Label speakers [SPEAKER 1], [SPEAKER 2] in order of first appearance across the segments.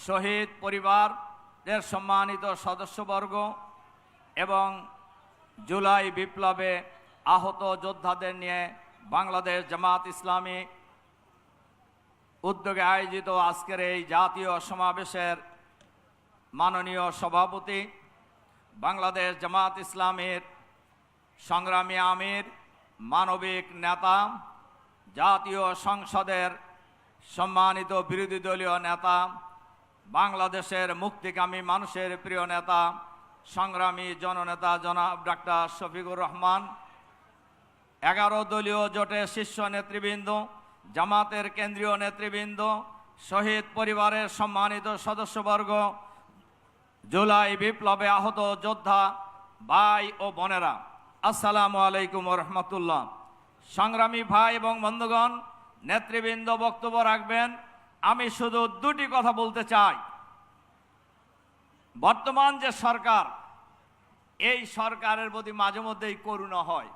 [SPEAKER 1] শহীদ পরিবারের সম্মানিত সদস্যবর্গ এবং জুলাই বিপ্লবে আহত যোদ্ধাদের নিয়ে বাংলাদেশ জামাত ইসলামী উদ্যোগে আয়োজিত আজকের এই জাতীয় সমাবেশের মাননীয় সভাপতি, বাংলাদেশ জামাত ইসলামীর সংগ্রামী আমির, মানবিক নেতা, জাতীয় সংসদের সম্মানিত বিরোধী দলীয় নেতা, বাংলাদেশের মুক্তিকামী মানুষের প্রিয় নেতা, সংগ্রামী জননেতা জনাব ডাক্তার শফিকুর রহমান, 11 দলীয় জোটের শীর্ষ নেতৃবৃন্দ, জামাতের কেন্দ্রীয় নেতৃবৃন্দ, শহীদ পরিবারের সম্মানিত সদস্যবর্গ, জুলাই বিপ্লবে আহত যোদ্ধা ভাই ও বোনেরা, আসসালামু আলাইকুম ওয়া রাহমাতুল্লাহ। সংগ্রামী ভাই এবং বন্ধুগণ, নেতৃবৃন্দ বক্তব্য রাখবেন। আমি শুধু দুটি কথা বলতে চাই। বর্তমান যে সরকার, এই সরকারের প্রতি মাঝে মধ্যেই করুণা হয়।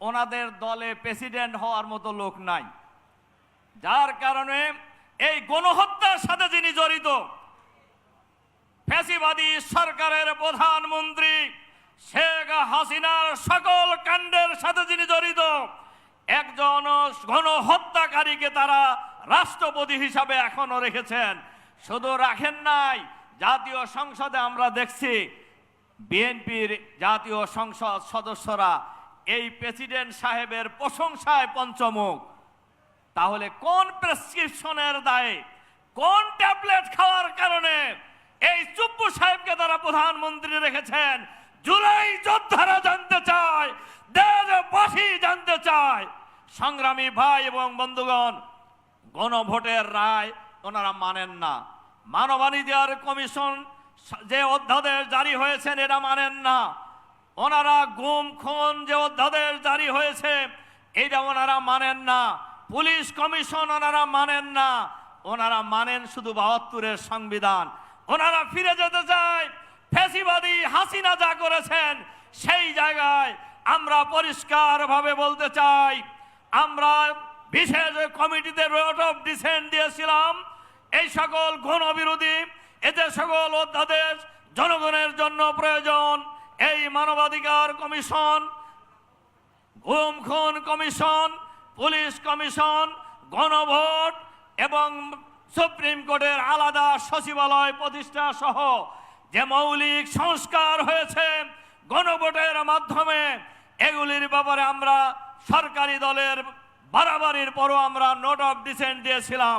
[SPEAKER 1] ওনাদের দলে প্রেসিডেন্ট হওয়ার মতো লোক নাই, যার কারণে এই গণহত্যার সাথে যিনি জড়িত, ফ্যাসিবাদী সরকারের প্রধানমন্ত্রী শেখ হাসিনার সকল কাণ্ডের সাথে যিনি জড়িত, একজন গণহত্যাকারীকে তারা রাষ্ট্রপতি হিসাবে এখনো রেখেছেন। শুধু রাখেন নাই, জাতীয় সংসদে আমরা দেখছি বিএনপির জাতীয় সংসদ সদস্যরা এই প্রেসিডেন্ট সাহেবের প্রশংসায় পঞ্চমুখ। তাহলে কোন প্রেসক্রিপশনের দায়ে, কোন ট্যাবলেট খাওয়ার কারণে এই চুপ্পু সাহেবকে তারা প্রধানমন্ত্রী রেখেছেন? জুলাই যোদ্ধারা জানতে চায়, দেশবাসী জানতে চায়। সংগ্রামী ভাই এবং বন্ধুগণ, গণভোটের রায় ওনারা মানেন না। মানবাধিকার কমিশন যে অধ্যাদেশ জারি হয়েছেন এটা মানেন না। ওনারা গুম খুন যে অধ্যাদেশ জারি হয়েছে এটা ওনারা মানেন না। পুলিশ কমিশন ওনারা মানেন না। ওনারা মানেন শুধু ৭২-এর সংবিধান। ওনারা ফিরে যেতে চায় ফ্যাসিবাদী হাসিনা যা করেছেন সেই জায়গায়। আমরা পরিষ্কারভাবে বলতে চাই, আমরা বিশেষ কমিটিতে রোড অফ ডিসেন্ট দিয়েছিলাম। এই সকল গণবিরোধী, এতে সকল অধ্যাদেশ জনগণের জন্য প্রয়োজন। এই মানবাধিকার কমিশন, গুম খুন কমিশন, পুলিশ কমিশন, গণভোট এবং সুপ্রিম কোর্টের আলাদা সচিবালয় প্রতিষ্ঠা সহ যে মৌলিক সংস্কার হয়েছে গণভোটের মাধ্যমে, এগুলির ব্যাপারে আমরা সরকারি দলের বাড়াবাড়ির পরও আমরা নোট অফ ডিসেন্ট দিয়েছিলাম।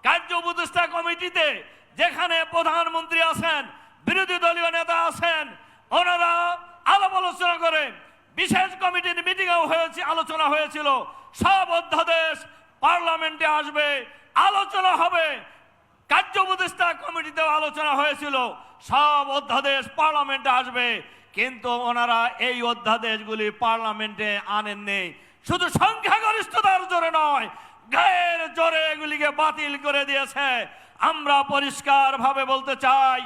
[SPEAKER 1] কার্য উপদেষ্টা কমিটিতে যেখানে প্রধানমন্ত্রী আছেন, বিরোধী দলীয় নেতা আছেন, ওনারা আলাপ আলোচনা করে বিশেষ কমিটির মিটিংও হয়েছে, আলোচনা হয়েছিল। সব অধ্যাদেশ পার্লামেন্টে আসবে, আলোচনা হবে। কার্য উপদেষ্টা কমিটিতেও আলোচনা হয়েছিল, সব অধ্যাদেশ পার্লামেন্টে আসবে। কিন্তু ওনারা এই অধ্যাদেশগুলি পার্লামেন্টে আনেননি। শুধু সংখ্যাগরিষ্ঠতার জোরে নয়, গায়ের জোরে এগুলিকে বাতিল করে দিয়েছে। আমরা পরিষ্কারভাবে বলতে চাই,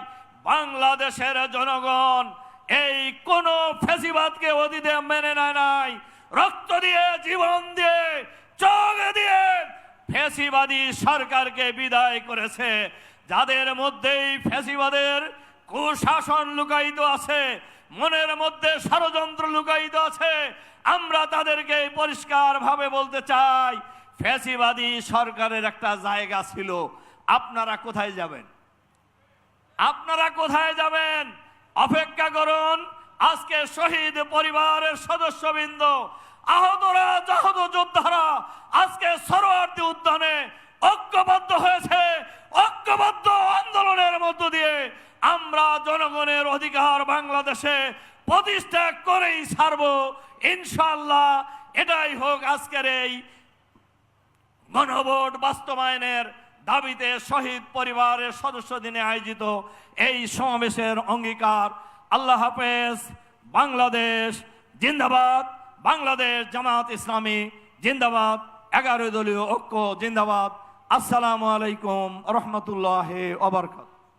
[SPEAKER 1] বাংলাদেশের জনগণ এই কোন ফ্যাসিবাদকে অতীতে মেনে নেয় নাই। রক্ত দিয়ে, জীবন দিয়ে, চোখ দিয়ে ফ্যাসিবাদী সরকারকে বিদায় করেছে। যাদের মধ্যেই ফ্যাসিবাদের কুশাসন লুকায়িত আছে, মনের মধ্যে ষড়যন্ত্র লুকায়িত আছে, আমরা তাদেরকে পরিষ্কারভাবে বলতে চাই, ফ্যাসিবাদী সরকারের একটা জায়গা ছিল। আপনারা কোথায় যাবেন? আপনারা কোথায় যাবেন? অপেক্ষা করুন। আজকে শহীদ পরিবারের সদস্যবৃন্দ, আহতরা, আহত যোদ্ধারা আজকে সরোয়ার্দী উদ্যানে ঐক্যবদ্ধ হয়েছে। ঐক্যবদ্ধ আন্দোলনের মধ্য দিয়ে আমরা জনগণের অধিকার বাংলাদেশে প্রতিষ্ঠা করেই ছাড়ব ইনশাআল্লাহ। এটাই হোক আজকের এই গণভোট বাস্তবায়নের দাবিতে শহীদ পরিবারের সদস্য দিনে আয়োজিত এই সমাবেশের অঙ্গীকার। আল্লাহ হাফেজ। বাংলাদেশ জিন্দাবাদ। বাংলাদেশ জামাত ইসলামী জিন্দাবাদ। 11 দলীয় ঐক্য জিন্দাবাদ। আসসালামু আলাইকুম রহমতুল্লাহ ওয়া বারাকাতুহু।